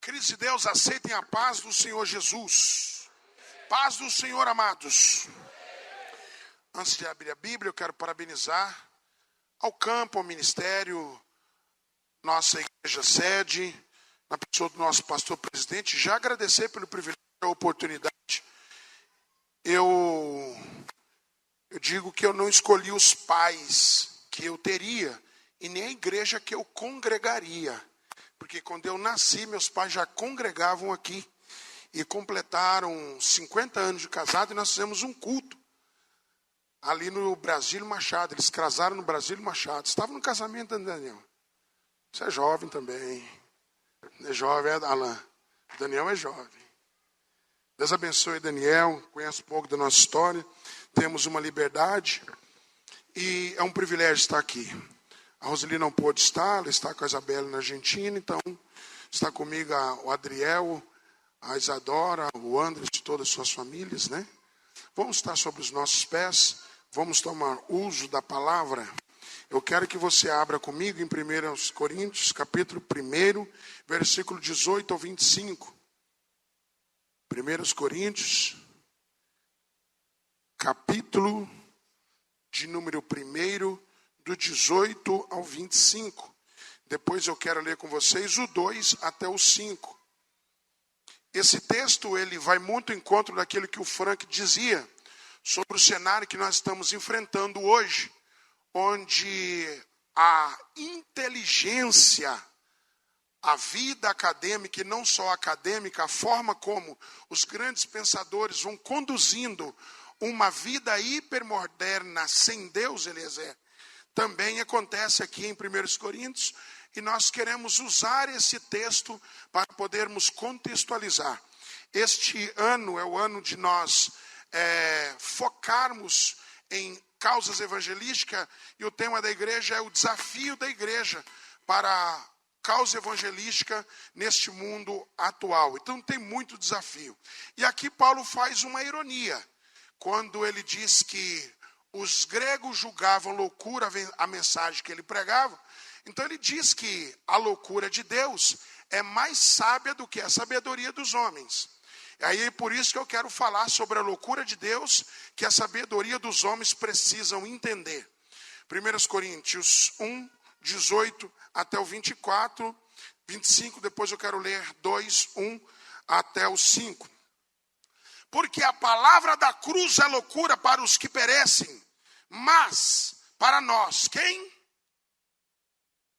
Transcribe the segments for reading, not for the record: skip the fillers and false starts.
Queridos de Deus, aceitem a paz do Senhor Jesus. Paz do Senhor, amados. Antes de abrir a Bíblia, eu quero parabenizar ao campo, ao ministério, nossa igreja sede, na pessoa do nosso pastor presidente, já agradecer pelo privilégio e a oportunidade. Eu digo que eu não escolhi os pais que eu teria e nem a igreja que eu congregaria. Porque quando eu nasci, meus pais já congregavam aqui e completaram 50 anos de casado e nós fizemos um culto ali no Brasílio Machado. Eles casaram no Brasílio Machado. Estavam no casamento, Daniel. Você é jovem também. É jovem, é, Alain? Daniel é jovem. Deus abençoe Daniel. Conhece um pouco da nossa história. Temos uma liberdade e é um privilégio estar aqui. A Roseli não pôde estar, ela está com a Isabela na Argentina, então está comigo o Adriel, a Isadora, o André e todas as suas famílias, né? Vamos estar sobre os nossos pés, vamos tomar uso da palavra. Eu quero que você abra comigo em 1 Coríntios, capítulo 1, versículo 18 ao 25. 1 Coríntios, capítulo de número 1, do 18 ao 25. Depois eu quero ler com vocês o 2 até o 5. Esse texto ele vai muito em encontro daquilo que o Frank dizia sobre o cenário que nós estamos enfrentando hoje, onde a inteligência, a vida acadêmica, e não só acadêmica, a forma como os grandes pensadores vão conduzindo uma vida hipermoderna sem Deus, Eliezer, também acontece aqui em 1 Coríntios, e nós queremos usar esse texto para podermos contextualizar. Este ano é o ano de nós focarmos em causas evangelísticas, e o tema da igreja é o desafio da igreja para a causa evangelística neste mundo atual. Então tem muito desafio. E aqui Paulo faz uma ironia, quando ele diz que os gregos julgavam loucura a mensagem que ele pregava. Então ele diz que a loucura de Deus é mais sábia do que a sabedoria dos homens. E aí por isso que eu quero falar sobre a loucura de Deus, que a sabedoria dos homens precisam entender. 1 Coríntios 1, 18 até o 24, 25, depois eu quero ler 2, 1 até o 5. Porque a palavra da cruz é loucura para os que perecem, mas para nós, quem?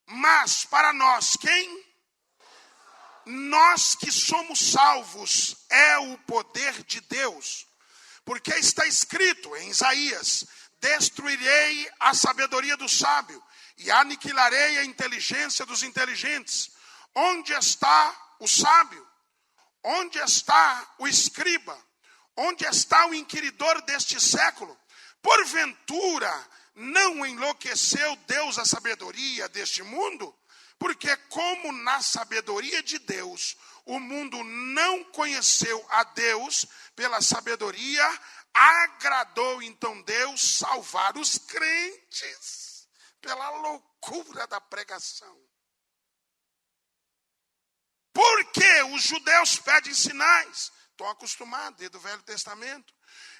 Mas para nós, quem? Nós que somos salvos, é o poder de Deus. Porque está escrito em Isaías: destruirei a sabedoria do sábio e aniquilarei a inteligência dos inteligentes. Onde está o sábio? Onde está o escriba? Onde está o inquiridor deste século? Porventura, não enlouqueceu Deus a sabedoria deste mundo? Porque como na sabedoria de Deus, o mundo não conheceu a Deus pela sabedoria, agradou então Deus salvar os crentes pela loucura da pregação. Porque os judeus pedem sinais, estão acostumados desde o Velho Testamento.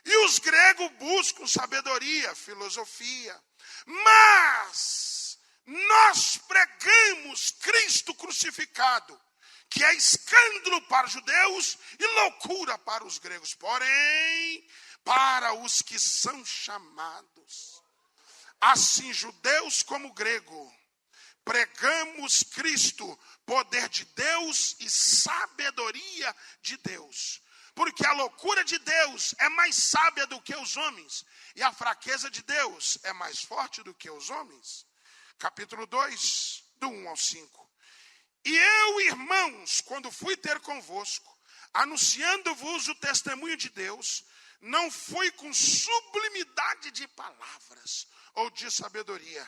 E os gregos buscam sabedoria, filosofia. Mas nós pregamos Cristo crucificado, que é escândalo para os judeus e loucura para os gregos. Porém, para os que são chamados, assim judeus como grego, pregamos Cristo, poder de Deus e sabedoria de Deus. Porque a loucura de Deus é mais sábia do que os homens, e a fraqueza de Deus é mais forte do que os homens. Capítulo 2, do 1 ao 5. E eu, irmãos, quando fui ter convosco, anunciando-vos o testemunho de Deus, não fui com sublimidade de palavras ou de sabedoria,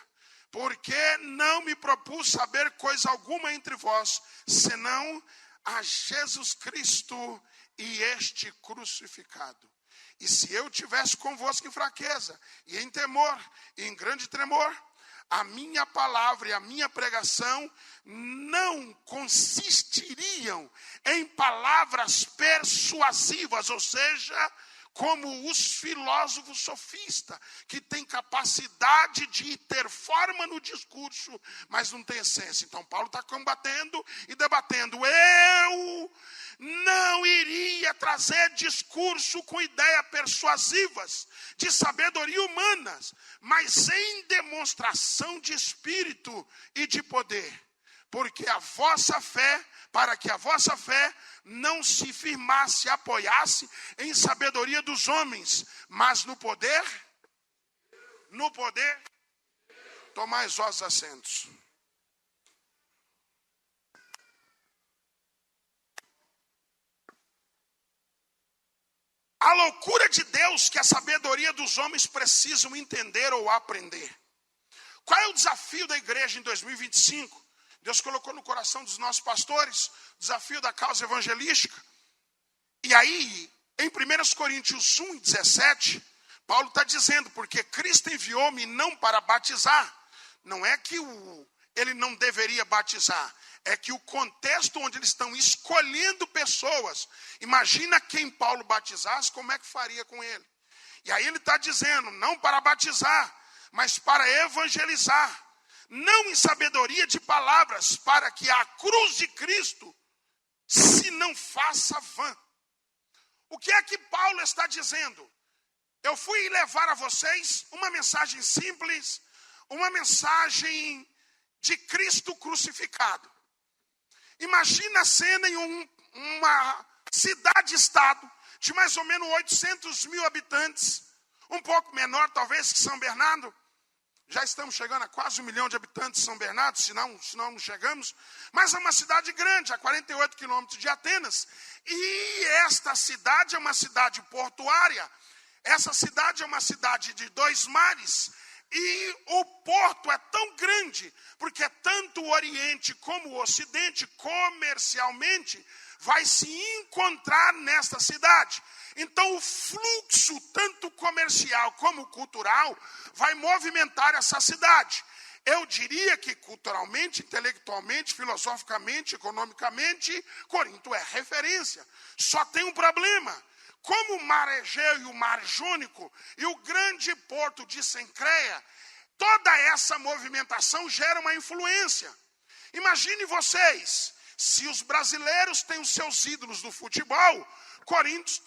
porque não me propus saber coisa alguma entre vós, senão a Jesus Cristo e este crucificado. E se eu tivesse convosco em fraqueza, e em temor, e em grande tremor, a minha palavra e a minha pregação não consistiriam em palavras persuasivas, ou seja, como os filósofos sofistas, que têm capacidade de ter forma no discurso, mas não tem essência. Então Paulo está combatendo e debatendo. Eu não iria trazer discurso com ideias persuasivas, de sabedoria humanas, mas em demonstração de espírito e de poder. Porque a vossa fé, para que a vossa fé não se firmasse, apoiasse em sabedoria dos homens, mas no poder. Tomai os vossos assentos. A loucura de Deus que a sabedoria dos homens precisam entender ou aprender. Qual é o desafio da igreja em 2025? Deus colocou no coração dos nossos pastores o desafio da causa evangelística. E aí, em 1 Coríntios 1:17, Paulo está dizendo, porque Cristo enviou-me não para batizar. Não é que ele não deveria batizar, é que o contexto onde eles estão escolhendo pessoas, imagina quem Paulo batizasse, como é que faria com ele? E aí ele está dizendo, não para batizar, mas para evangelizar. Não em sabedoria de palavras, para que a cruz de Cristo se não faça vã. O que é que Paulo está dizendo? Eu fui levar a vocês uma mensagem simples, uma mensagem de Cristo crucificado. Imagina a cena em uma cidade-estado de mais ou menos 800 mil habitantes, um pouco menor talvez que São Bernardo. Já estamos chegando a quase 1 milhão de habitantes de São Bernardo, se não chegamos. Mas é uma cidade grande, a 48 quilômetros de Atenas. E esta cidade é uma cidade portuária. Essa cidade é uma cidade de 2 mares. E o porto é tão grande, porque tanto o Oriente como o Ocidente, comercialmente, vai se encontrar nesta cidade. Então o fluxo, tanto comercial como cultural, vai movimentar essa cidade. Eu diria que culturalmente, intelectualmente, filosoficamente, economicamente, Corinto é referência. Só tem um problema. Como o mar Egeu e o mar Jônico e o grande porto de Cencreia, toda essa movimentação gera uma influência. Imagine vocês, se os brasileiros têm os seus ídolos do futebol, Corinto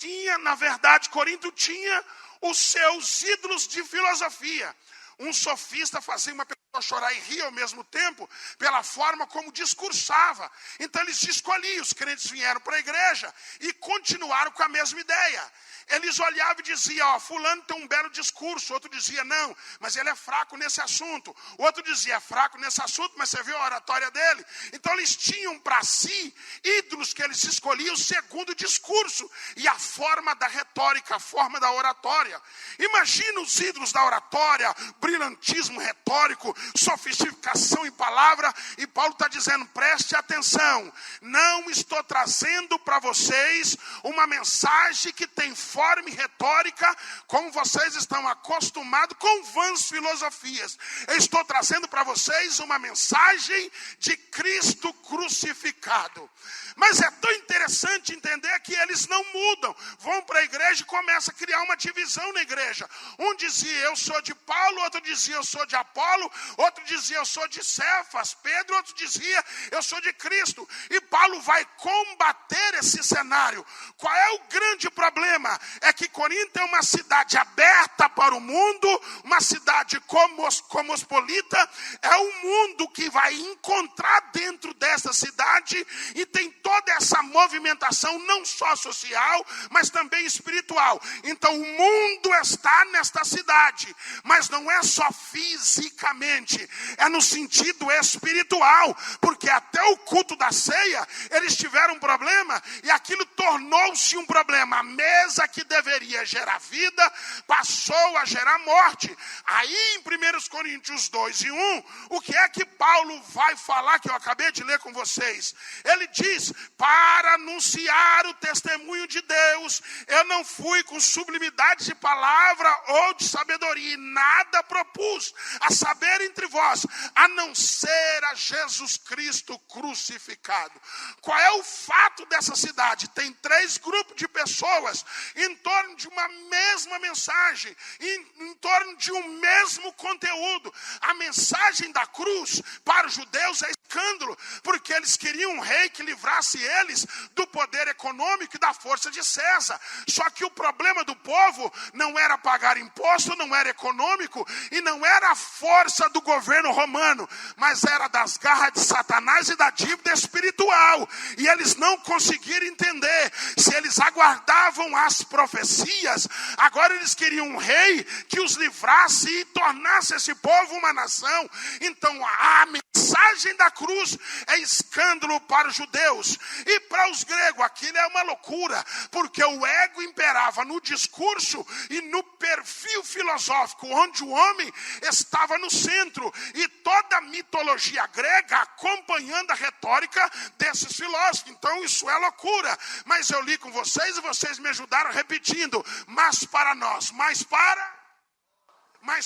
tinha os seus ídolos de filosofia. Um sofista fazia uma pessoa chorar e rir ao mesmo tempo, pela forma como discursava. Então eles escolhiam, os crentes vieram para a igreja e continuaram com a mesma ideia. Eles olhavam e diziam, fulano tem um belo discurso. Outro dizia, não, mas ele é fraco nesse assunto. Outro dizia, é fraco nesse assunto, mas você viu a oratória dele? Então eles tinham para si ídolos que eles escolhiam segundo o discurso e a forma da retórica, a forma da oratória. Imagina os ídolos da oratória, brilhantismo retórico, sofisticação em palavra. E Paulo está dizendo, preste atenção, não estou trazendo para vocês uma mensagem que tem forma e retórica, como vocês estão acostumados com vãs filosofias. Eu estou trazendo para vocês uma mensagem de Cristo crucificado. Mas é tão interessante entender que eles não mudam. Vão para a igreja e começam a criar uma divisão na igreja. Um dizia, eu sou de Paulo, outro dizia, eu sou de Apolo, outro dizia, eu sou de Cefas, Pedro, outro dizia, eu sou de Cristo. E Paulo vai combater esse cenário. Qual é o grande problema? É que Corinto é uma cidade aberta para o mundo, uma cidade cosmopolita, é o mundo que vai encontrar dentro dessa cidade e tem toda essa movimentação, não só social, mas também espiritual. Então o mundo está nesta cidade, mas não é só fisicamente, é no sentido espiritual, porque até o culto da ceia, eles tiveram um problema, e aquilo tornou-se um problema. A mesa que deveria gerar vida, passou a gerar morte. Aí em 1 Coríntios 2:1, o que é que Paulo vai falar, que eu acabei de ler com vocês? Ele diz, para anunciar o testemunho de Deus, eu não fui com sublimidade de palavra ou de sabedoria, e nada propus, a saber entre vós, a não ser a Jesus Cristo crucificado. Qual é o fato dessa cidade? Tem 3 grupos de pessoas em torno de uma mesma mensagem, em torno de um mesmo conteúdo. A mensagem da cruz para os judeus é escândalo, porque eles queriam um rei que livrasse eles do poder econômico e da força de César. Só que o problema do povo não era pagar imposto, não era econômico e não era a força do governo romano, mas era das garras de Satanás e da dívida espiritual. E eles não conseguiram entender. Se eles aguardavam as profecias, agora eles queriam um rei que os livrasse e tornasse esse povo uma nação. Então a mensagem da cruz é escândalo para os judeus. E para os gregos aquilo é uma loucura, porque o ego imperava no discurso e no perfil filosófico, onde o homem estava no centro, e toda a mitologia grega acompanhando a retórica desses filósofos. Então isso é loucura, mas eu li com vocês e vocês me ajudaram repetindo: mas para nós, mas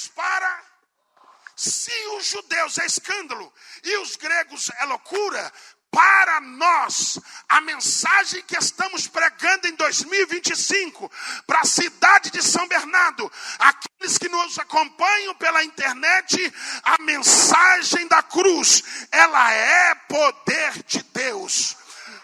para, se os judeus é escândalo e os gregos é loucura, para nós, a mensagem que estamos pregando em 2025, para a cidade de São Bernardo, aqueles que nos acompanham pela internet, a mensagem da cruz, ela é poder de Deus.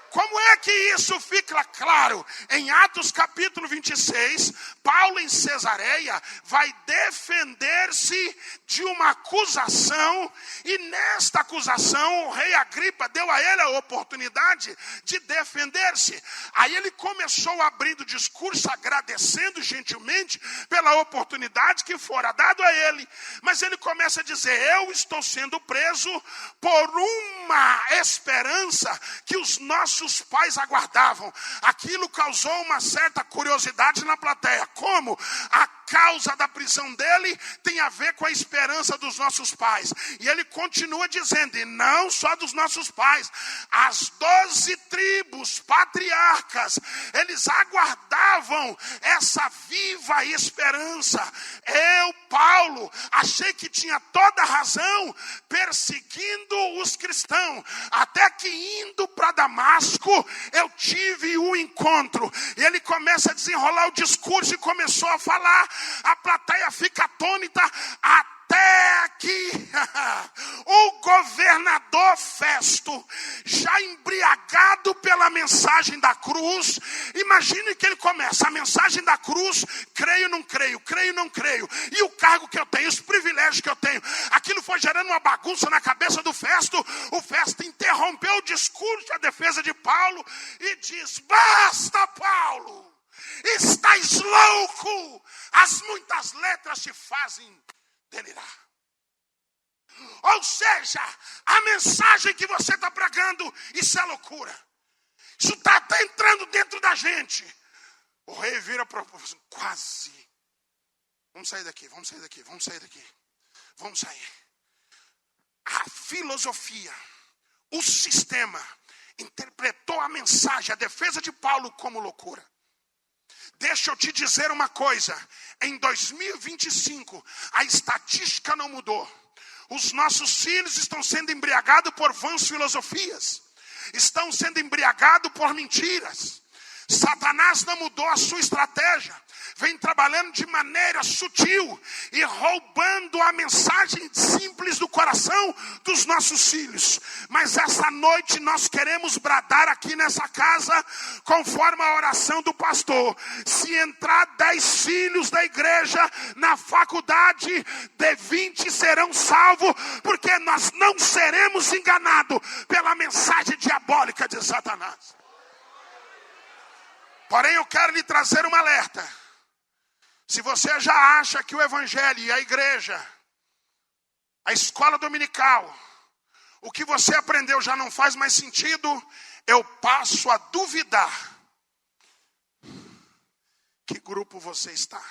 Como é que isso fica claro? Em Atos capítulo 26, Paulo em Cesareia vai defender-se de uma acusação, e nesta acusação o rei Agripa deu a ele a oportunidade de defender-se. Aí ele começou abrindo o discurso, agradecendo gentilmente pela oportunidade que fora dado a ele. Mas ele começa a dizer: eu estou sendo preso por uma esperança que os nossos pais aguardavam. Aquilo causou uma certa curiosidade na plateia. Como a causa da prisão dele tem a ver com a esperança dos nossos pais. E ele continua dizendo, e não só dos nossos pais, as 12 tribos patriarcas, eles aguardavam essa viva esperança. Eu, Paulo, achei que tinha toda razão perseguindo os cristãos, até que indo para Damasco eu tive um encontro. E ele começa a desenrolar o discurso e começou a falar. A plateia fica atônita, até que o governador Festo, já embriagado pela mensagem da cruz, imagine que ele começa: a mensagem da cruz, creio, não creio, creio, não creio, e o cargo que eu tenho, os privilégios que eu tenho, aquilo foi gerando uma bagunça na cabeça do Festo. O Festo interrompeu o discurso, a defesa de Paulo, e diz: basta, Paulo, estás louco, as muitas letras te fazem delirar. Ou seja, a mensagem que você está pregando, isso é loucura. Isso está até entrando dentro da gente. O rei vira para o povo: quase. Vamos sair daqui. Vamos sair. A filosofia, o sistema, interpretou a mensagem, a defesa de Paulo como loucura. Deixa eu te dizer uma coisa, em 2025, a estatística não mudou. Os nossos filhos estão sendo embriagados por vãs filosofias, estão sendo embriagados por mentiras. Satanás não mudou a sua estratégia, vem trabalhando de maneira sutil e roubando a mensagem simples do coração dos nossos filhos. Mas essa noite nós queremos bradar aqui nessa casa, conforme a oração do pastor: se entrar 10 filhos da igreja na faculdade, de 20 serão salvos, porque nós não seremos enganados pela mensagem diabólica de Satanás. Porém, eu quero lhe trazer um alerta. Se você já acha que o evangelho e a igreja, a escola dominical, o que você aprendeu já não faz mais sentido, eu passo a duvidar que grupo você está.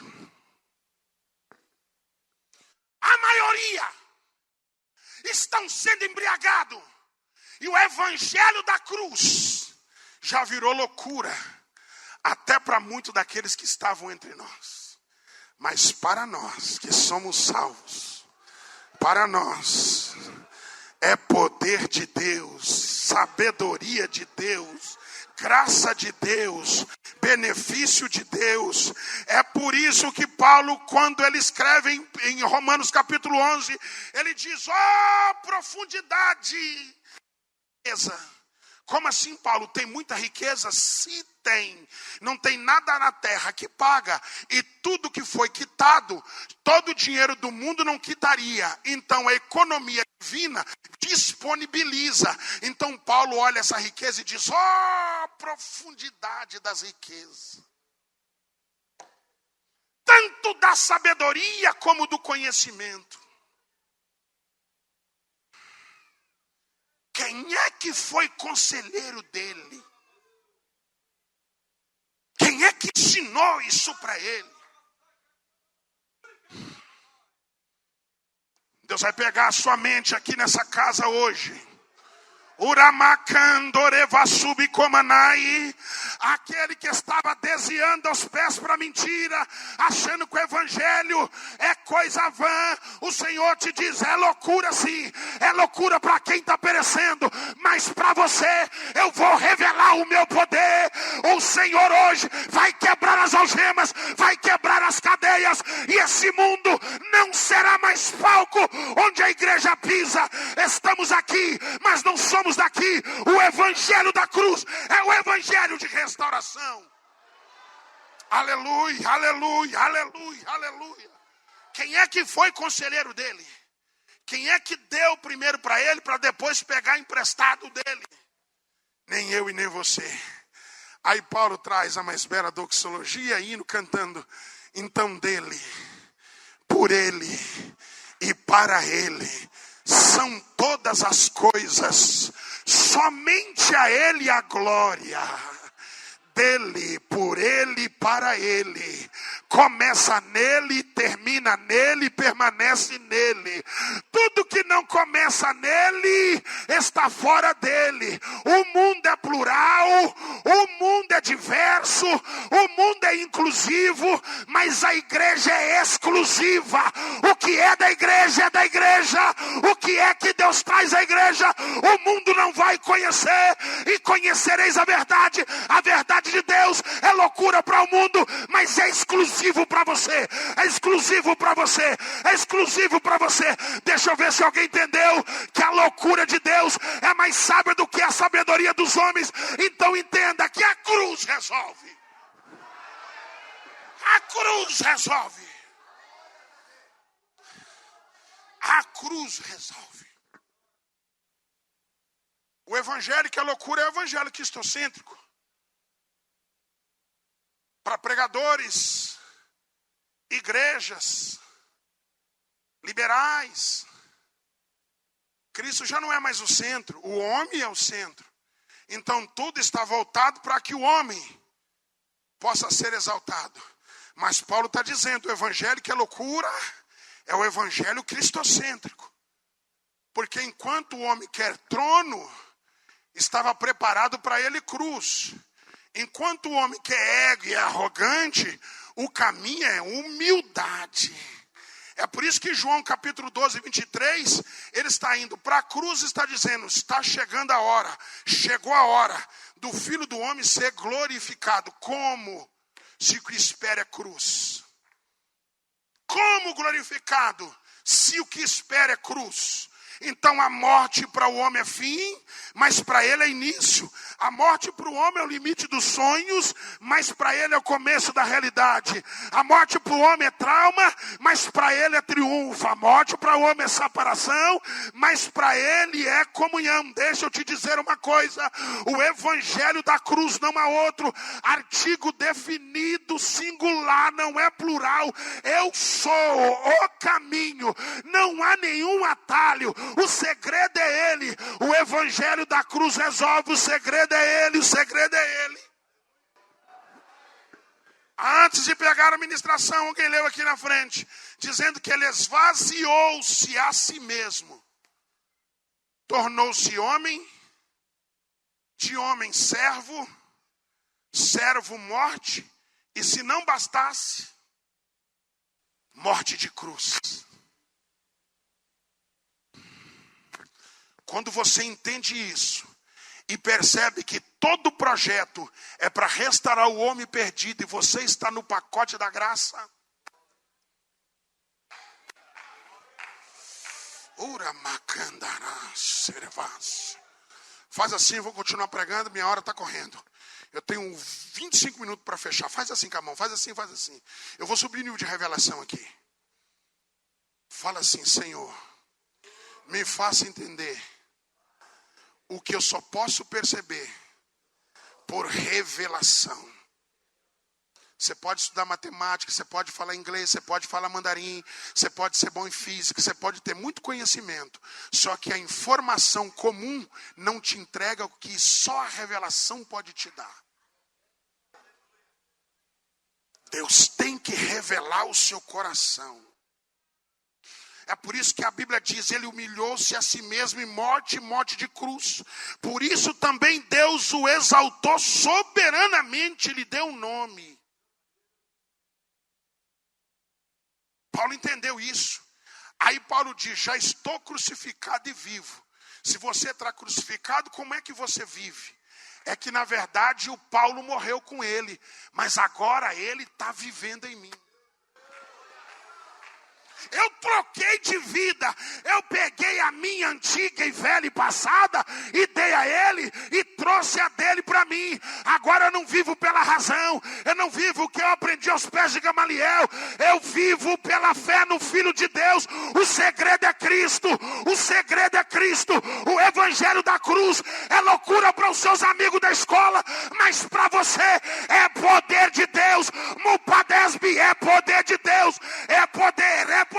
A maioria estão sendo embriagados, e o evangelho da cruz já virou loucura, até para muitos daqueles que estavam entre nós. Mas para nós que somos salvos, para nós é poder de Deus, sabedoria de Deus, graça de Deus, benefício de Deus. É por isso que Paulo, quando ele escreve em Romanos capítulo 11, ele diz: ó, profundidade, riqueza. Como assim, Paulo? Tem muita riqueza? Se tem. Não tem nada na terra que paga. E tudo que foi quitado, todo o dinheiro do mundo não quitaria. Então a economia divina disponibiliza. Então Paulo olha essa riqueza e diz: ó, profundidade das riquezas. Tanto da sabedoria como do conhecimento. Quem é que foi conselheiro dele? Quem é que ensinou isso para ele? Deus vai pegar a sua mente aqui nessa casa hoje. Aquele que estava desviando os pés para a mentira, achando que o evangelho é coisa vã, o Senhor te diz: é loucura sim, é loucura para quem está perecendo, mas para você eu vou revelar o meu poder. O Senhor hoje vai quebrar as algemas, vai quebrar as cadeias, e esse mundo não será mais palco onde a igreja pisa. Estamos aqui, mas não somos daqui. O evangelho da cruz é o evangelho de restauração. Aleluia, aleluia, aleluia, aleluia. Quem é que foi conselheiro dele? Quem é que deu primeiro para ele, para depois pegar emprestado dele? Nem eu e nem você. Aí Paulo traz a mais bela doxologia, hino cantando: então dele, por ele e para ele são todas as coisas, somente a ele a glória. Dele, por ele, para ele. Começa nele, termina nele, permanece nele. Tudo que não começa nele está fora dele. O mundo é plural, o mundo é diverso, o mundo é inclusivo, mas a igreja é exclusiva. O que é da igreja é da igreja. O que é que Deus traz à igreja, o mundo não vai conhecer. E conhecereis a verdade. A verdade de Deus é loucura para o mundo, mas é exclusivo para você. É exclusivo para você. É exclusivo para você. Deixa eu ver se alguém entendeu que a loucura de Deus é mais sábia do que a sabedoria dos homens. Então entenda que a cruz resolve. A cruz resolve. A cruz resolve. O evangelho que é loucura é o evangelho cristocêntrico. Para pregadores, igrejas, liberais, Cristo já não é mais o centro, o homem é o centro. Então tudo está voltado para que o homem possa ser exaltado. Mas Paulo está dizendo: o evangelho que é loucura é o evangelho cristocêntrico. Porque enquanto o homem quer trono, estava preparado para ele cruz. Enquanto o homem que é ego e é arrogante, o caminho é humildade. É por isso que João capítulo 12, 23, ele está indo para a cruz e está dizendo: está chegando a hora, chegou a hora do Filho do Homem ser glorificado. Como? Se o que espera é cruz. Como glorificado? Se o que espera é cruz. Então a morte para o homem é fim, mas para ele é início. A morte para o homem é o limite dos sonhos, mas para ele é o começo da realidade. A morte para o homem é trauma, mas para ele é triunfo. A morte para o homem é separação, mas para ele é comunhão. Deixa eu te dizer uma coisa: o evangelho da cruz não há outro. Artigo definido, singular, não é plural. Eu sou o caminho, não há nenhum atalho. O segredo é ele. O evangelho da cruz resolve. O segredo é ele. O segredo é ele. Antes de pegar a ministração, alguém leu aqui na frente, dizendo que ele esvaziou-se a si mesmo. Tornou-se homem, de homem servo, servo morte, e se não bastasse, morte de cruz. Quando você entende isso e percebe que todo projeto é para restaurar o homem perdido e você está no pacote da graça. Faz assim, eu vou continuar pregando, minha hora está correndo. Eu tenho 25 minutos para fechar. Faz assim com a mão, faz assim, faz assim. Eu vou subir o nível de revelação aqui. Fala assim: Senhor, me faça entender o que eu só posso perceber por revelação. Você pode estudar matemática, você pode falar inglês, você pode falar mandarim, você pode ser bom em física, você pode ter muito conhecimento. Só que a informação comum não te entrega o que só a revelação pode te dar. Deus tem que revelar o seu coração. É por isso que a Bíblia diz, ele humilhou-se a si mesmo em morte de cruz. Por isso também Deus o exaltou soberanamente, lhe deu um nome. Paulo entendeu isso. Aí Paulo diz, já estou crucificado e vivo. Se você está crucificado, como é que você vive? É que na verdade o Paulo morreu com ele, mas agora ele está vivendo em mim. Eu troquei de vida, eu peguei a minha antiga e velha e passada e dei a ele e trouxe a dele para mim. Agora eu não vivo pela razão, eu não vivo o que eu aprendi aos pés de Gamaliel, eu vivo pela fé no Filho de Deus. O segredo é Cristo, o segredo é Cristo. O evangelho da cruz é loucura para os seus amigos da escola, mas para você é poder de Deus. Mupadesbi é poder de Deus, é poder, é poder.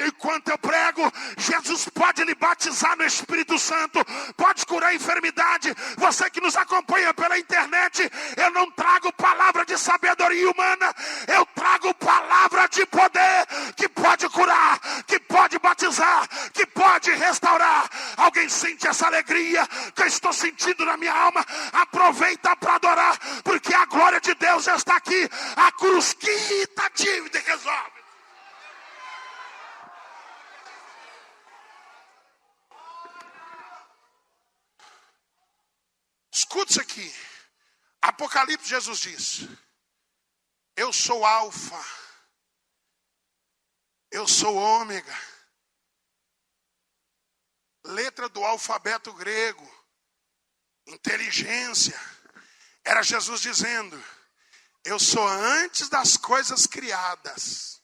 Enquanto eu prego, Jesus pode lhe batizar no Espírito Santo, pode curar a enfermidade. Você que nos acompanha pela internet, eu não trago palavra de sabedoria humana, eu trago palavra de poder, que pode curar, que pode batizar, que pode restaurar. Alguém sente essa alegria que eu estou sentindo na minha alma? Aproveita para adorar, porque a glória de Deus está aqui. A cruz quita a dívida e resolve. Escuta isso aqui. Apocalipse, Jesus diz: eu sou alfa, eu sou ômega. Letra do alfabeto grego, inteligência. Era Jesus dizendo: eu sou antes das coisas criadas,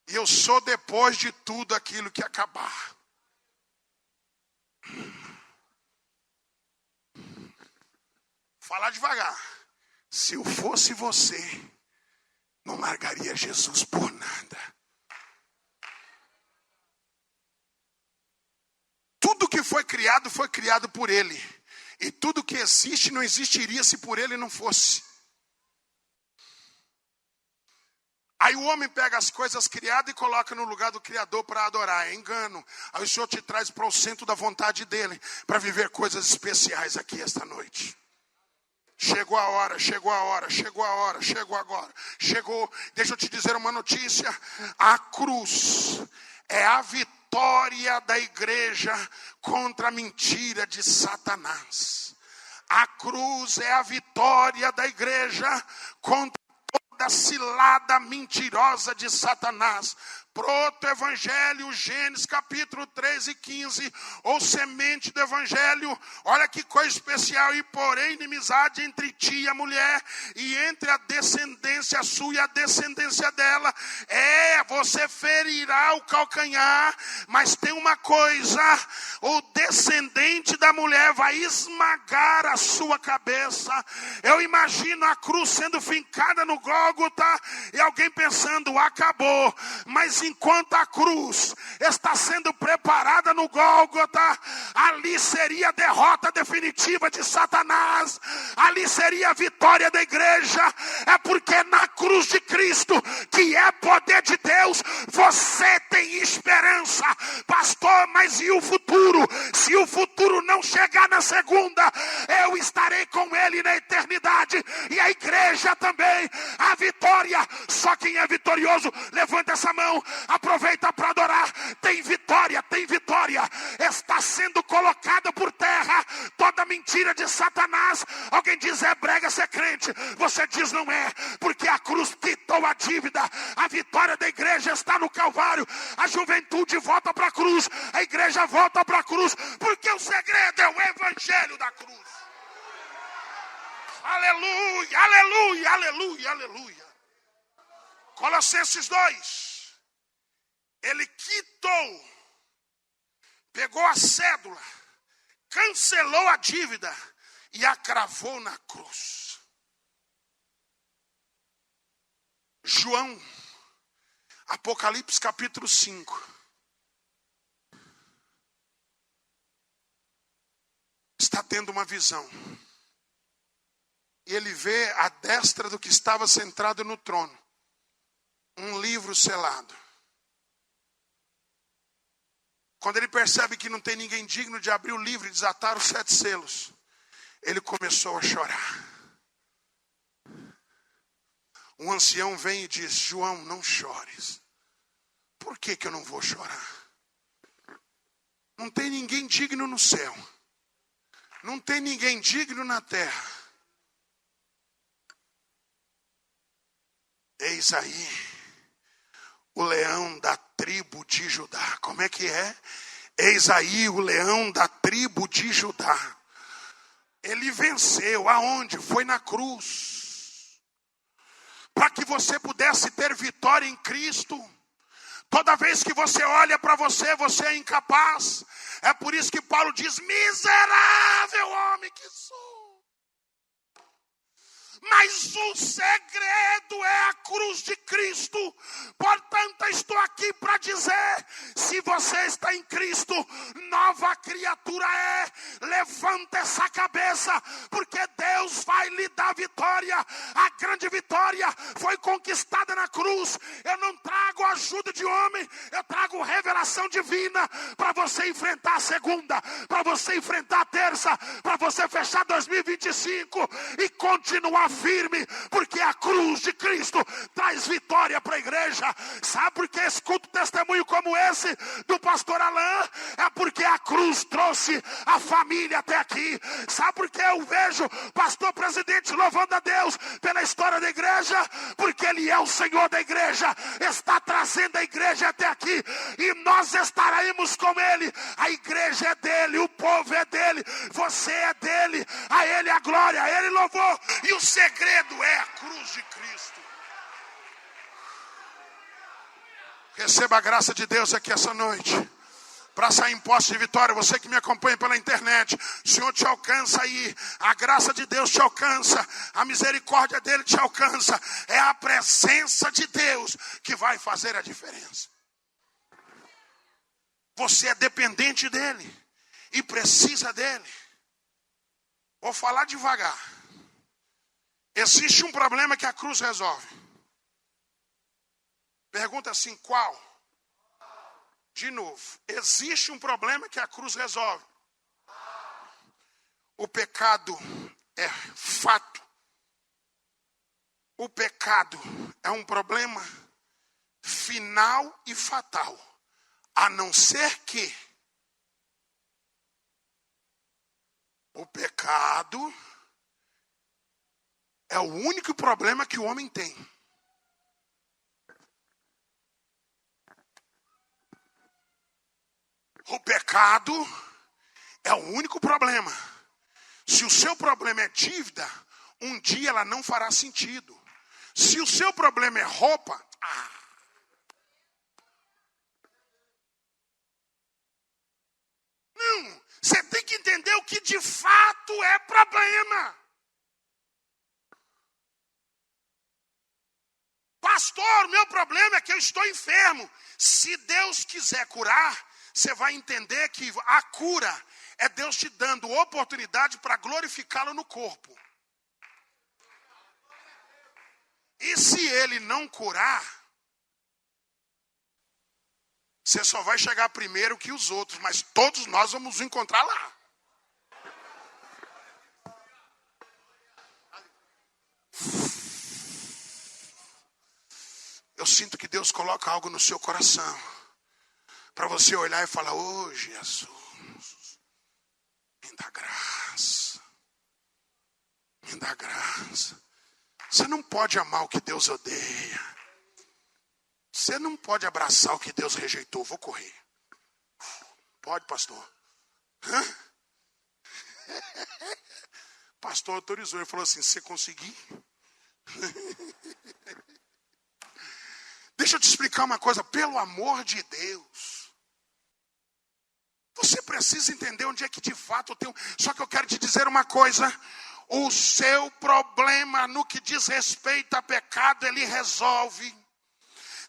e eu sou depois de tudo aquilo que acabar. Falar devagar. Se eu fosse você, não largaria Jesus por nada. Tudo que foi criado por ele. E tudo que existe não existiria se por ele não fosse. Aí o homem pega as coisas criadas e coloca no lugar do Criador para adorar. É engano. Aí o Senhor te traz para o centro da vontade dele, para viver coisas especiais aqui esta noite. Chegou a hora, chegou a hora, chegou a hora, chegou agora. Chegou, deixa eu te dizer uma notícia. A cruz é a vitória da igreja contra a mentira de Satanás. A cruz é a vitória da igreja contra toda a cilada mentirosa de Satanás. Proto-evangelho, Gênesis capítulo 13 e 15, ou semente do evangelho. Olha que coisa especial. E porém inimizade entre ti e a mulher, e entre a descendência sua e a descendência dela. Você ferirá o calcanhar, mas tem uma coisa: o descendente da mulher vai esmagar a sua cabeça. Eu imagino a cruz sendo fincada no Gólgota e alguém pensando: acabou. Mas enquanto a cruz está sendo preparada no Gólgota, ali seria a derrota definitiva de Satanás, ali seria a vitória da igreja. É porque na cruz de Cristo, que é poder de Deus, você tem esperança. Pastor, mas e o futuro? Se o futuro não chegar na segunda, eu estarei com ele na eternidade, e a igreja também. A vitória, só quem é vitorioso, levanta essa mão, aproveita para adorar. Tem vitória, tem vitória. Está sendo colocada por terra toda mentira de Satanás. Alguém diz é brega ser crente, você diz não é, porque a cruz quitou a dívida. A vitória da igreja está no Calvário. A juventude volta para a cruz, a igreja volta para a cruz, porque o segredo é o evangelho da cruz. Aleluia, aleluia, aleluia, aleluia. Colossenses 2. Ele quitou, pegou a cédula, cancelou a dívida e a cravou na cruz. João, Apocalipse capítulo 5. Está tendo uma visão. E ele vê à destra do que estava sentado no trono um livro selado. Quando ele percebe que não tem ninguém digno de abrir o livro e desatar os 7 selos, ele começou a chorar. Um ancião vem e diz: João, não chores. Por que eu não vou chorar? Não tem ninguém digno no céu. Não tem ninguém digno na terra. Eis aí o leão da tribo de Judá. Como é que é? Eis aí o leão da tribo de Judá. Ele venceu. Aonde? Foi na cruz. Para que você pudesse ter vitória em Cristo. Toda vez que você olha para você, você é incapaz. É por isso que Paulo diz: miserável homem que sou. Mas o segredo é a cruz de Cristo. Portanto, estou aqui para dizer: se você está em Cristo, nova criatura é. Levanta essa cabeça, porque Deus vai lhe dar vitória. A grande vitória foi conquistada na cruz. Eu não trago ajuda de homem, eu trago revelação divina para você enfrentar a segunda, para você enfrentar a terça, para você fechar 2025 e continuar firme, porque a cruz de Cristo traz vitória para a igreja. Sabe por que escuto testemunho como esse do pastor Alain? É porque a cruz trouxe a família até aqui. Sabe por que eu vejo pastor presidente louvando a Deus pela história da igreja? Porque ele é o Senhor da igreja, está trazendo a igreja até aqui, e nós estaremos com ele. A igreja é dele, o povo é dele, você é dele, a ele a glória, a ele louvor, e o segredo é a cruz de Cristo. Receba a graça de Deus aqui essa noite, para sair em posse de vitória. Você que me acompanha pela internet, o Senhor te alcança aí, a graça de Deus te alcança, a misericórdia dele te alcança. É a presença de Deus que vai fazer a diferença. Você é dependente dele e precisa dele. Vou falar devagar. Existe um problema que a cruz resolve. Pergunta assim: qual? De novo, existe um problema que a cruz resolve. O pecado é fato. O pecado é um problema final e fatal. A não ser que o pecado é o único problema que o homem tem. O pecado é o único problema. Se o seu problema é dívida, um dia ela não fará sentido. Se o seu problema é roupa, não, você tem que entender o que de fato é problema. Pastor, meu problema é que eu estou enfermo. Se Deus quiser curar, você vai entender que a cura é Deus te dando oportunidade para glorificá-lo no corpo. E se ele não curar, você só vai chegar primeiro que os outros, mas todos nós vamos nos encontrar lá. Eu sinto que Deus coloca algo no seu coração, para você olhar e falar: ô Jesus, me dá graça, me dá graça. Você não pode amar o que Deus odeia. Você não pode abraçar o que Deus rejeitou. Vou correr. Pode, pastor? Hã? Pastor autorizou. Ele falou assim: se você conseguir. Deixa eu te explicar uma coisa. Pelo amor de Deus. Você precisa entender onde é que de fato eu tenho. Só que eu quero te dizer uma coisa. O seu problema no que diz respeito a pecado, ele resolve.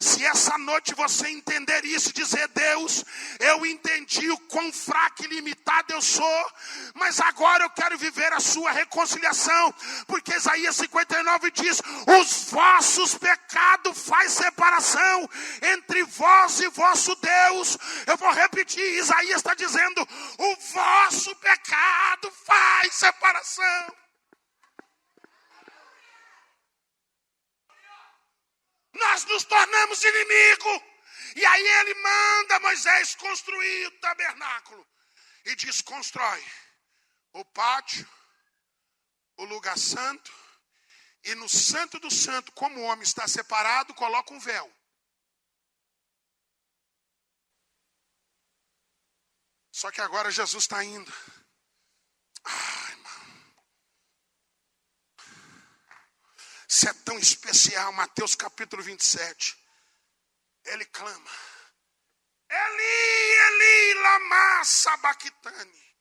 Se essa noite você entender isso e dizer: Deus, eu entendi o quão fraco e limitado eu sou, mas agora eu quero viver a sua reconciliação, porque Isaías 59 diz: os vossos pecados faz separação entre vós e vosso Deus. Eu vou repetir, Isaías está dizendo: o vosso pecado faz separação. Nós nos tornamos inimigo. E aí ele manda Moisés construir o tabernáculo. E diz: constrói o pátio, o lugar santo. E no santo do santo, como o homem está separado, coloca um véu. Só que agora Jesus está indo. Ai, irmão. Isso é tão especial. Mateus capítulo 27. Ele clama: Eli, Eli, lama sabachthani.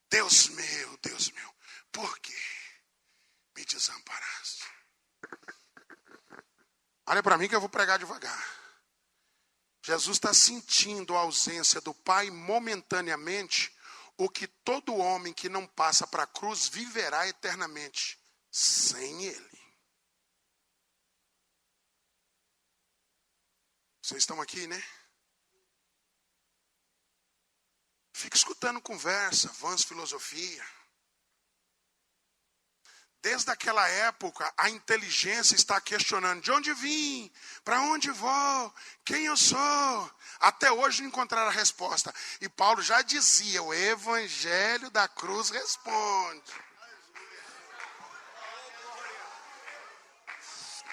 Deus meu, por que me desamparaste? Olha para mim que eu vou pregar devagar. Jesus está sentindo a ausência do Pai momentaneamente, o que todo homem que não passa para a cruz viverá eternamente sem Ele. Vocês estão aqui, né? Fica escutando conversa, vãs filosofia. Desde aquela época, a inteligência está questionando: de onde vim? Para onde vou? Quem eu sou? Até hoje não encontraram a resposta. E Paulo já dizia: o evangelho da cruz responde.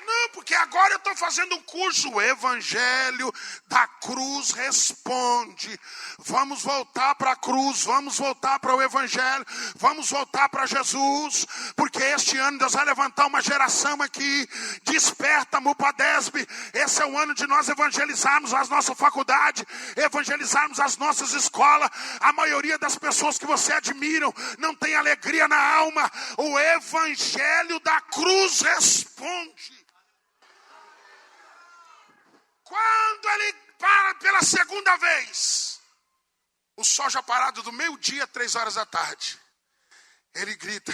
Não, porque agora eu estou fazendo um curso. O evangelho da cruz responde. Vamos voltar para a cruz, vamos voltar para o evangelho, vamos voltar para Jesus, porque este ano Deus vai levantar uma geração aqui. Desperta, Mupadesb. Esse é o ano de nós evangelizarmos as nossas faculdades, evangelizarmos as nossas escolas. A maioria das pessoas que você admira não tem alegria na alma. O evangelho da cruz responde. Quando ele para pela segunda vez, o sol já parado do meio-dia, 3 horas da tarde, ele grita.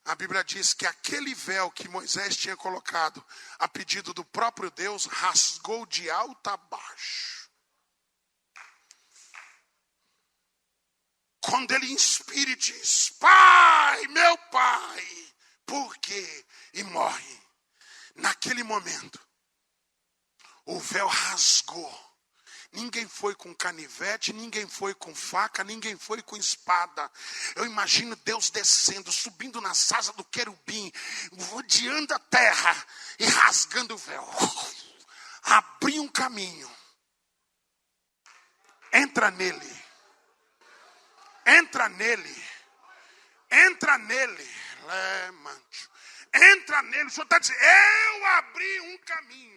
A Bíblia diz que aquele véu que Moisés tinha colocado a pedido do próprio Deus, rasgou de alto a baixo. Quando ele inspira e diz: Pai, meu Pai, por quê? E morre. Naquele momento, o véu rasgou. Ninguém foi com canivete, ninguém foi com faca, ninguém foi com espada. Eu imagino Deus descendo, subindo nas asas do querubim, rodeando a terra e rasgando o véu. Abriu um caminho. Entra nele. Entra nele. Entra nele. Levante. Entra nele. O Senhor está dizendo: eu abri um caminho.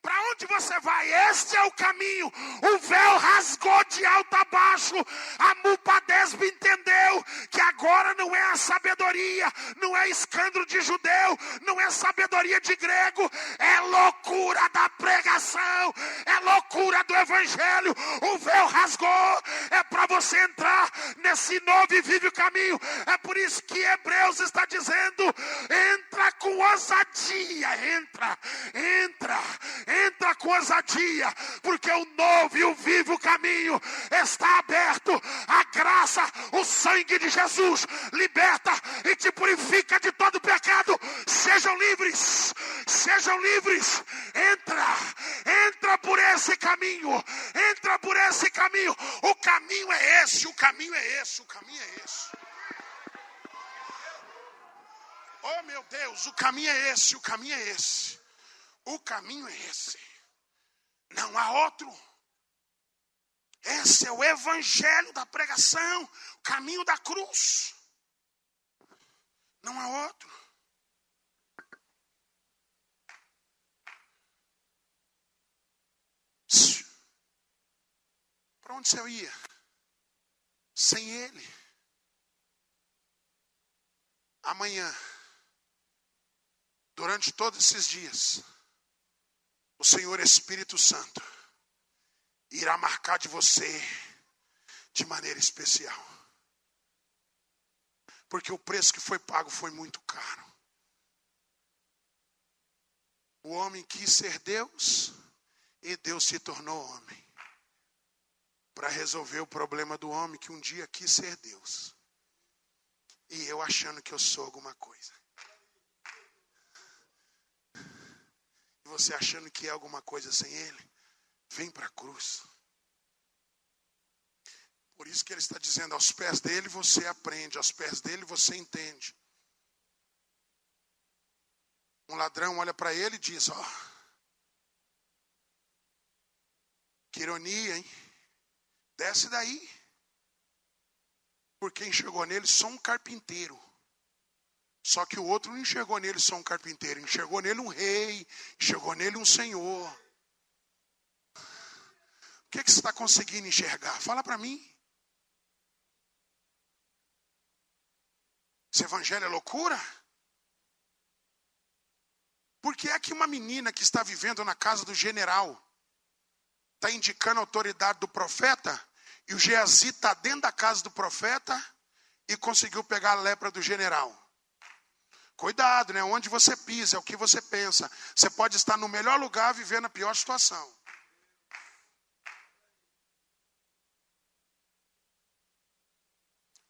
Para onde você vai? Este é o caminho. O véu rasgou de alto a baixo. A Mupadesb entendeu que agora não é a sabedoria, não é escândalo de judeu, não é sabedoria de grego, é loucura da pregação, é loucura do evangelho. O véu rasgou, é para você entrar nesse novo e vivo caminho. É por isso que Hebreus está dizendo: entra com ousadia, entra com ousadia, porque o novo e o vivo caminho está aberto. A graça, o sangue de Jesus liberta e te purifica de todo pecado. Sejam livres, entra por esse caminho, o caminho é esse. Oh meu Deus, o caminho é esse. Não há outro. Esse é o evangelho da pregação, o caminho da cruz. Não há outro. Para onde você ia? Sem ele. Amanhã, durante todos esses dias, o Senhor Espírito Santo irá marcar de você de maneira especial. Porque o preço que foi pago foi muito caro. O homem quis ser Deus e Deus se tornou homem. Para resolver o problema do homem que um dia quis ser Deus. E eu achando que eu sou alguma coisa. E você achando que é alguma coisa sem ele, vem para a cruz. Por isso que ele está dizendo, aos pés dele você aprende, aos pés dele você entende. Um ladrão olha para ele e diz, que ironia, hein? Desce daí. Porque enxergou nele só um carpinteiro. Só que o outro não enxergou nele só um carpinteiro. Enxergou nele um rei. Enxergou nele um senhor. O que você está conseguindo enxergar? Fala para mim. Esse evangelho é loucura? Por que é que uma menina que está vivendo na casa do general está indicando a autoridade do profeta? E o Geazi está dentro da casa do profeta e conseguiu pegar a lepra do general. Cuidado, né? Onde você pisa, é o que você pensa. Você pode estar no melhor lugar vivendo a pior situação.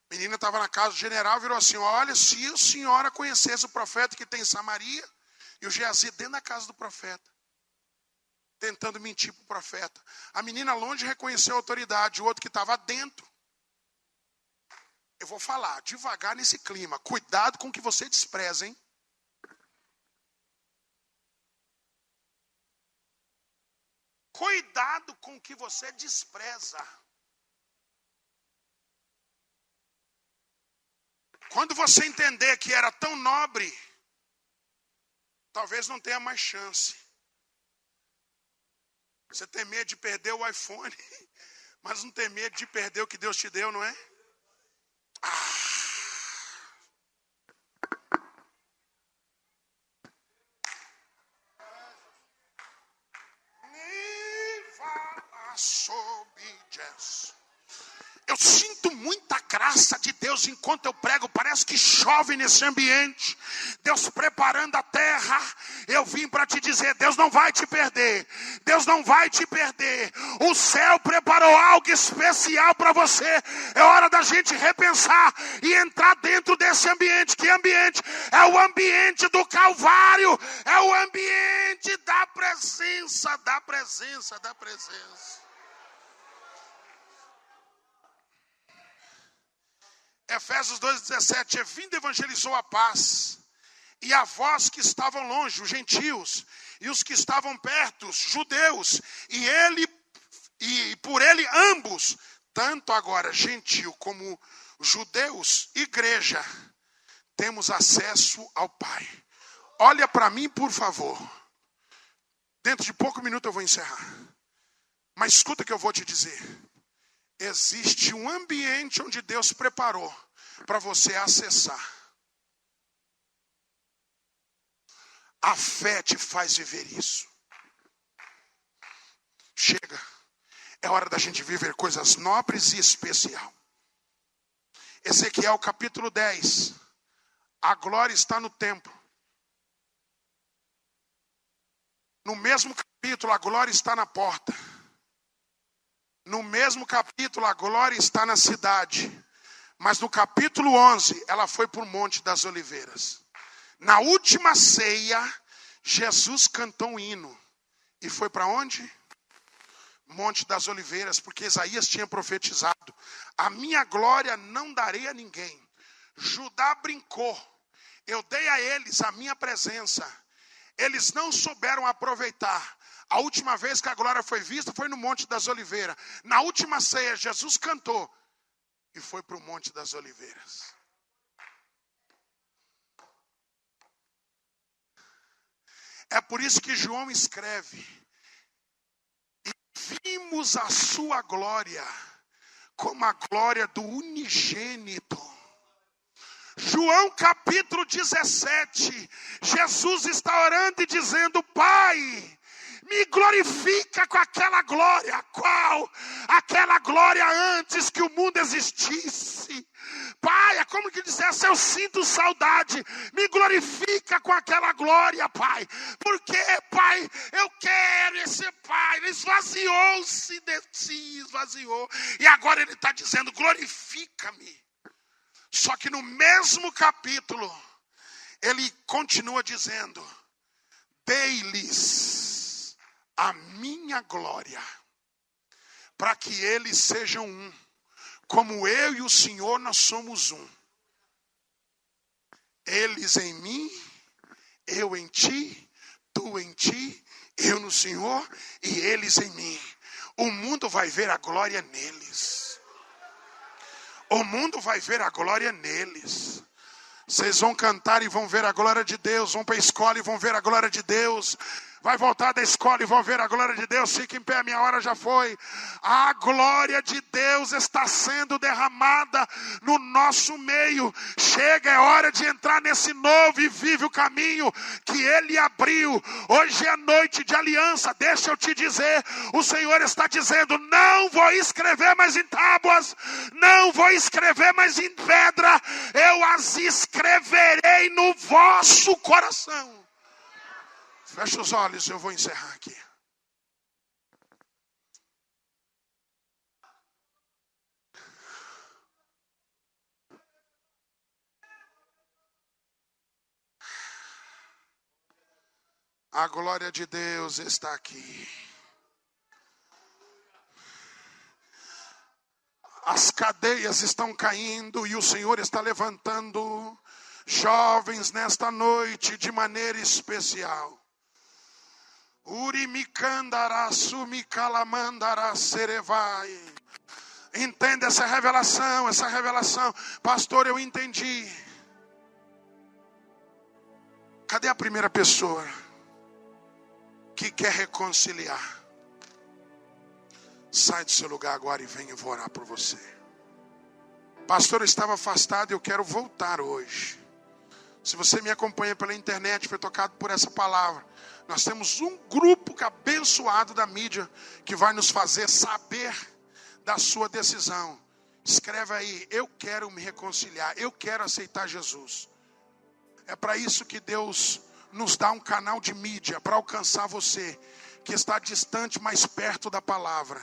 A menina estava na casa do general e virou assim, olha, se a senhora conhecesse o profeta que tem em Samaria, e o Geazi dentro da casa do profeta. Tentando mentir para o profeta. A menina longe reconheceu a autoridade, o outro que estava dentro. Eu vou falar devagar nesse clima. Cuidado com o que você despreza, hein? Cuidado com o que você despreza. Quando você entender que era tão nobre, talvez não tenha mais chance. Você tem medo de perder o iPhone, mas não tem medo de perder o que Deus te deu, não é? Eu sinto muita graça de Deus enquanto eu prego. Parece que chove nesse ambiente. Deus preparando a terra. Eu vim para te dizer, Deus não vai te perder. Deus não vai te perder. O céu preparou algo especial para você. É hora da gente repensar e entrar dentro desse ambiente. Que ambiente? É o ambiente do Calvário. É o ambiente da presença, da presença, da presença. Efésios 2,17, vindo evangelizou a paz, e a vós que estavam longe, os gentios, e os que estavam perto, os judeus, e por ele ambos, tanto agora gentio como judeus, igreja, temos acesso ao Pai. Olha para mim, por favor. Dentro de pouco minuto eu vou encerrar. Mas escuta o que eu vou te dizer. Existe um ambiente onde Deus preparou para você acessar. A fé te faz viver isso. Chega. É hora da gente viver coisas nobres e especial. Ezequiel capítulo 10. A glória está no templo. No mesmo capítulo, a glória está na porta. No mesmo capítulo, a glória está na cidade. Mas no capítulo 11, ela foi para o Monte das Oliveiras. Na última ceia, Jesus cantou um hino. E foi para onde? Monte das Oliveiras, porque Isaías tinha profetizado: a minha glória não darei a ninguém. Judá brincou. Eu dei a eles a minha presença. Eles não souberam aproveitar. A última vez que a glória foi vista foi no Monte das Oliveiras. Na última ceia, Jesus cantou e foi para o Monte das Oliveiras. É por isso que João escreve: e vimos a sua glória como a glória do unigênito. João capítulo 17, Jesus está orando e dizendo: Pai, me glorifica com aquela glória. Qual? Aquela glória antes que o mundo existisse. Pai, é como que dissesse: eu sinto saudade. Me glorifica com aquela glória, Pai. Porque, Pai, eu quero esse Pai. Ele esvaziou-se de si, esvaziou. E agora ele está dizendo: glorifica-me. Só que no mesmo capítulo, ele continua dizendo: dei-lhes a minha glória, para que eles sejam um, como eu e o Senhor nós somos um. Eles em mim, eu em ti, tu em ti, eu no Senhor e eles em mim. O mundo vai ver a glória neles. O mundo vai ver a glória neles. Vocês vão cantar e vão ver a glória de Deus. Vão para a escola e vão ver a glória de Deus. Vai voltar da escola e vão ver a glória de Deus. Fique em pé, a minha hora já foi. A glória de Deus está sendo derramada no nosso meio. Chega, é hora de entrar nesse novo e vivo caminho que Ele abriu. Hoje é noite de aliança. Deixa eu te dizer, o Senhor está dizendo: não vou escrever mais em tábuas, não vou escrever mais em pedra, eu as escreverei no vosso coração. Fecha os olhos, eu vou encerrar aqui. A glória de Deus está aqui. As cadeias estão caindo e o Senhor está levantando jovens nesta noite de maneira especial. Urimikandara sumikalamandara serevai. Entenda essa revelação. Pastor, eu entendi. Cadê a primeira pessoa que quer reconciliar? Sai do seu lugar agora e venha, eu vou orar por você. Pastor, eu estava afastado e eu quero voltar hoje. Se você me acompanha pela internet, foi tocado por essa palavra. Nós temos um grupo abençoado da mídia que vai nos fazer saber da sua decisão. Escreve aí: eu quero me reconciliar, eu quero aceitar Jesus. É para isso que Deus nos dá um canal de mídia, para alcançar você que está distante, mais perto da palavra.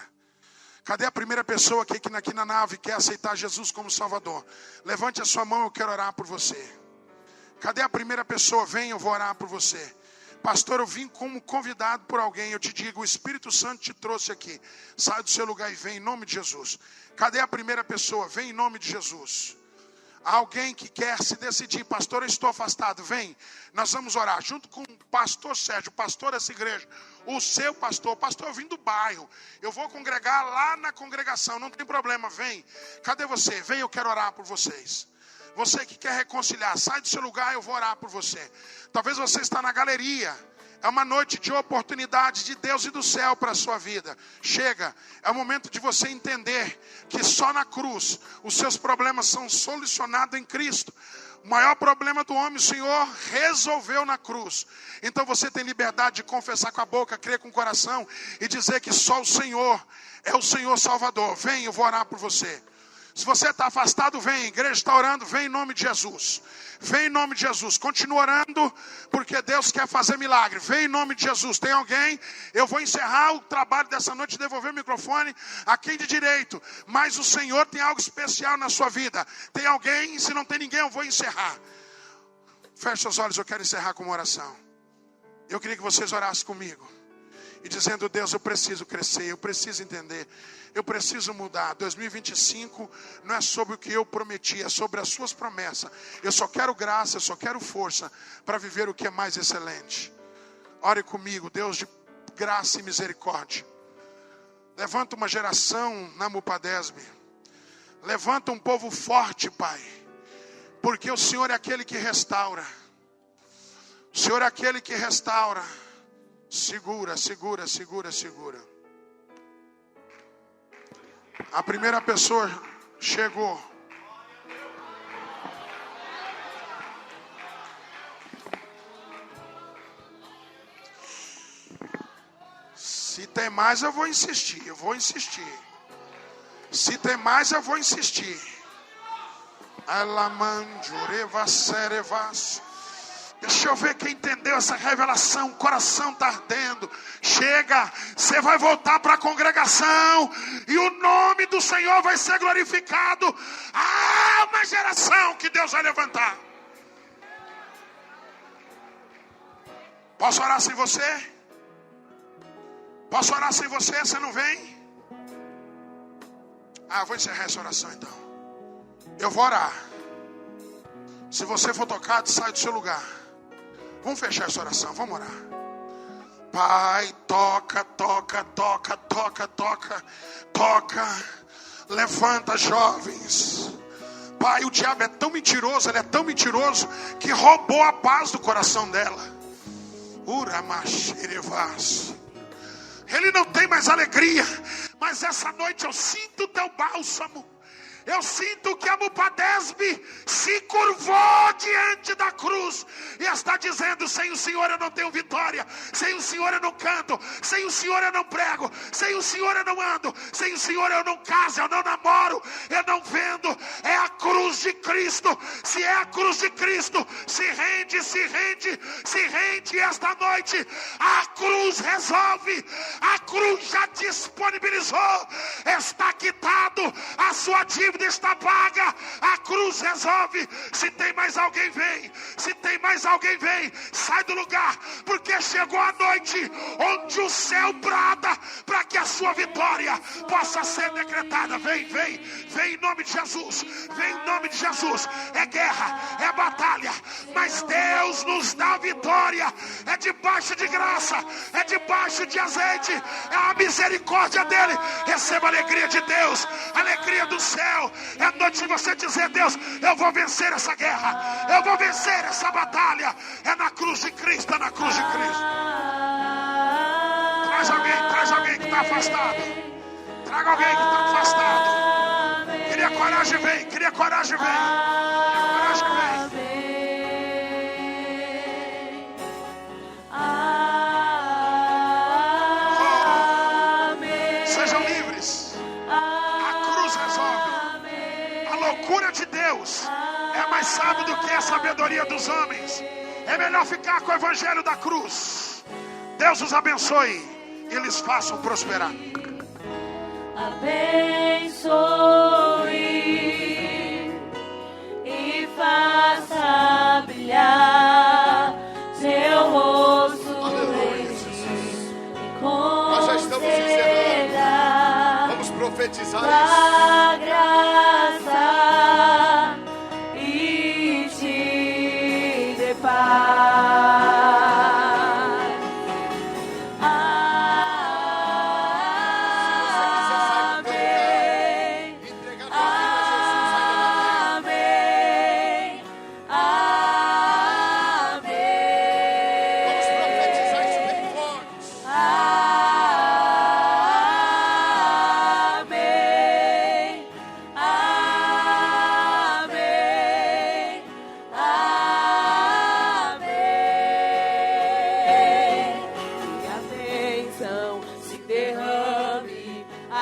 Cadê a primeira pessoa aqui na nave que quer aceitar Jesus como Salvador? Levante a sua mão, eu quero orar por você. Cadê a primeira pessoa? Vem, eu vou orar por você. Pastor, eu vim como convidado por alguém. Eu te digo, o Espírito Santo te trouxe aqui. Sai do seu lugar e vem em nome de Jesus. Cadê a primeira pessoa? Vem em nome de Jesus. Alguém que quer se decidir: pastor, eu estou afastado. Vem, nós vamos orar junto com o pastor Sérgio, pastor dessa igreja, o seu pastor. Pastor, eu vim do bairro, eu vou congregar lá na congregação, não tem problema, vem. Cadê você? Vem, eu quero orar por vocês. Você que quer reconciliar, sai do seu lugar, eu vou orar por você. Talvez você está na galeria. É uma noite de oportunidade de Deus e do céu para a sua vida. Chega, é o momento de você entender que só na cruz os seus problemas são solucionados em Cristo. O maior problema do homem, o Senhor resolveu na cruz. Então você tem liberdade de confessar com a boca, crer com o coração e dizer que só o Senhor é o Senhor Salvador. Vem, eu vou orar por você. Se você está afastado, vem. A igreja está orando, vem em nome de Jesus. Vem em nome de Jesus. Continua orando, porque Deus quer fazer milagre. Vem em nome de Jesus. Tem alguém? Eu vou encerrar o trabalho dessa noite e devolver o microfone a quem de direito. Mas o Senhor tem algo especial na sua vida. Tem alguém? Se não tem ninguém, eu vou encerrar. Feche seus olhos, eu quero encerrar com uma oração. Eu queria que vocês orassem comigo. E dizendo: Deus, eu preciso crescer, eu preciso entender, eu preciso mudar. 2025 não é sobre o que eu prometi, é sobre as suas promessas. Eu só quero graça, eu só quero força para viver o que é mais excelente. Ore comigo, Deus de graça e misericórdia. Levanta uma geração na Mupadesb. Levanta um povo forte, Pai. Porque o Senhor é aquele que restaura. O Senhor é aquele que restaura. Segura, segura, segura, segura. A primeira pessoa chegou. Se tem mais, eu vou insistir. Eu vou insistir. Se tem mais, eu vou insistir. Deixa eu ver quem entendeu essa revelação. O coração está ardendo. Chega, você vai voltar para a congregação e o nome do Senhor vai ser glorificado. Há uma geração que Deus vai levantar. Posso orar sem você? Posso orar sem você? Você não vem? Vou encerrar essa oração então. Eu vou orar. Se você for tocado, sai do seu lugar. Vamos fechar essa oração, vamos orar. Pai, toca, toca, toca, toca, toca, toca. Levanta jovens. Pai, o diabo é tão mentiroso, ele é tão mentiroso que roubou a paz do coração dela. Ele não tem mais alegria, mas essa noite eu sinto o teu bálsamo. Eu sinto que a Mupadesb se curvou diante da cruz e está dizendo: sem o Senhor eu não tenho vitória, sem o Senhor eu não canto, sem o Senhor eu não prego, sem o Senhor eu não ando, sem o Senhor eu não caso, eu não namoro, eu não vendo. É a cruz de Cristo. Se é a cruz de Cristo, se rende, se rende, se rende esta noite. A cruz resolve, a cruz já disponibilizou, está quitado, a sua dívida está paga, a cruz resolve. Se tem mais alguém, vem. Se tem mais alguém, vem. Sai do lugar, porque chegou a noite onde o céu brada para que a sua vitória possa ser decretada. Vem, vem, vem em nome de Jesus. Vem em nome de Jesus. É guerra, é batalha, mas Deus nos dá vitória. É debaixo de graça, é debaixo de azeite, é a misericórdia dele. Receba a alegria de Deus, a alegria do céu. É a noite de você dizer: Deus, eu vou vencer essa guerra, eu vou vencer essa batalha. É na cruz de Cristo, é na cruz de Cristo. Traz alguém que está afastado. Traga alguém que está afastado. Cria coragem, vem. Cria coragem, vem. Cria coragem, vem. Sejam livres. A cruz resolve. A loucura de Deus é mais sábio do que a sabedoria dos homens. É melhor ficar com o evangelho da cruz. Deus os abençoe e eles façam prosperar. Abençoe e faça brilhar seu rosto. Aleluia, Jesus. E Nós já estamos encerrando. Vamos profetizar isso. a graça e te dê paz.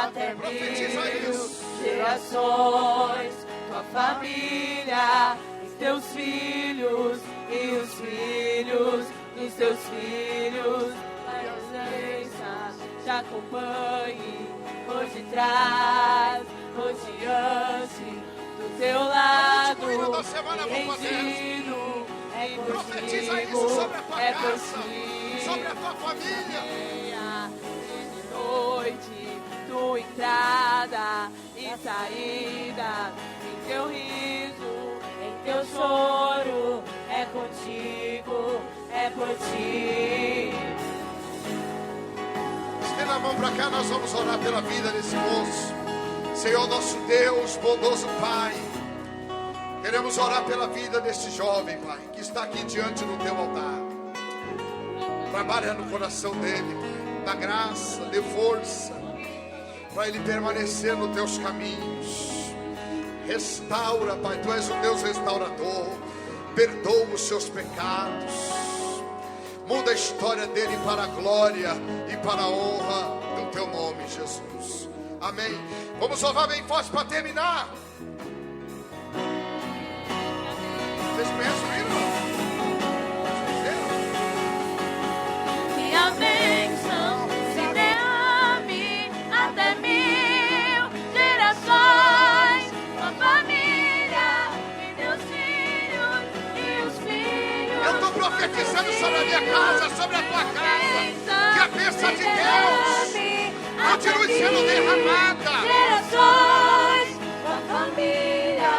até Profetiza 1000 isso. gerações, tua família, os teus filhos e os filhos dos teus filhos, a presença te acompanhe, por detrás, por diante, do teu lado, Concluída da semana, em vamos fazer. destino, é Profetiza isso contigo, sobre a tua é casa, contigo. sobre a tua família. Dia e de noite, tua entrada e saída, em teu riso, em teu choro, é contigo, é por ti. Estenda a mão para cá, nós vamos orar pela vida desse moço. Senhor nosso Deus, bondoso Pai, queremos orar pela vida desse jovem, Pai, que está aqui diante do teu altar. Trabalha no coração dele, Pai. Dá graça, dê força para ele permanecer nos teus caminhos. Restaura, Pai, tu és o Deus restaurador. Perdoa os seus pecados. Muda a história dele para a glória e para a honra do teu nome, Jesus. Amém. Vamos orar bem forte para terminar. Vocês conhecem o hino? Que a bênção se derrame até 1000 gerações, tua família e teus filhos e os filhos. Eu estou profetizando sobre a minha casa, sobre a tua casa. Que a bênção de Deus continue sendo derramada. Gerações, tua família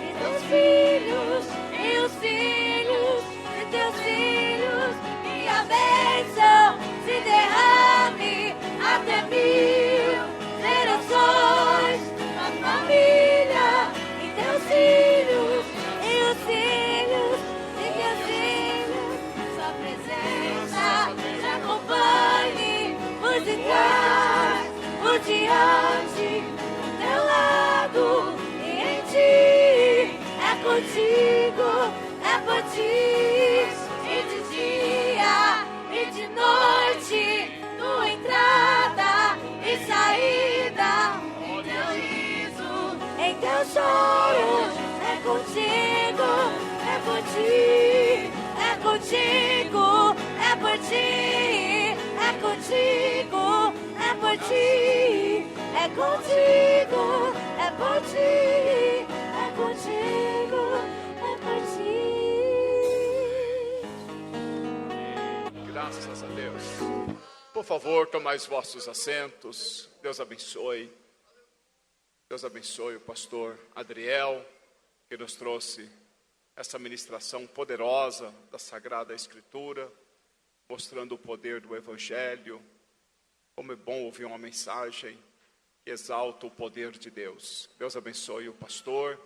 e teus filhos e os filhos de teus filhos, e a bênção se derrame até 1000 gerações, tua família e teus filhos e os filhos de teus filhos, sua presença te acompanhe por detrás, por diante, do teu lado e em ti, é contigo, é por ti, e de dia e de noite, tua entrada e saída, em teu riso, em teu choro, é contigo, é por ti, é contigo, é por ti, é contigo, é por ti, é contigo, é por ti, é contigo, é por ti. Graças a Deus. Por favor, tomai os vossos assentos. Deus abençoe. Deus abençoe o pastor Adriel, que nos trouxe essa ministração poderosa da Sagrada Escritura, mostrando o poder do Evangelho. Como é bom ouvir uma mensagem que exalta o poder de Deus. Deus abençoe o pastor.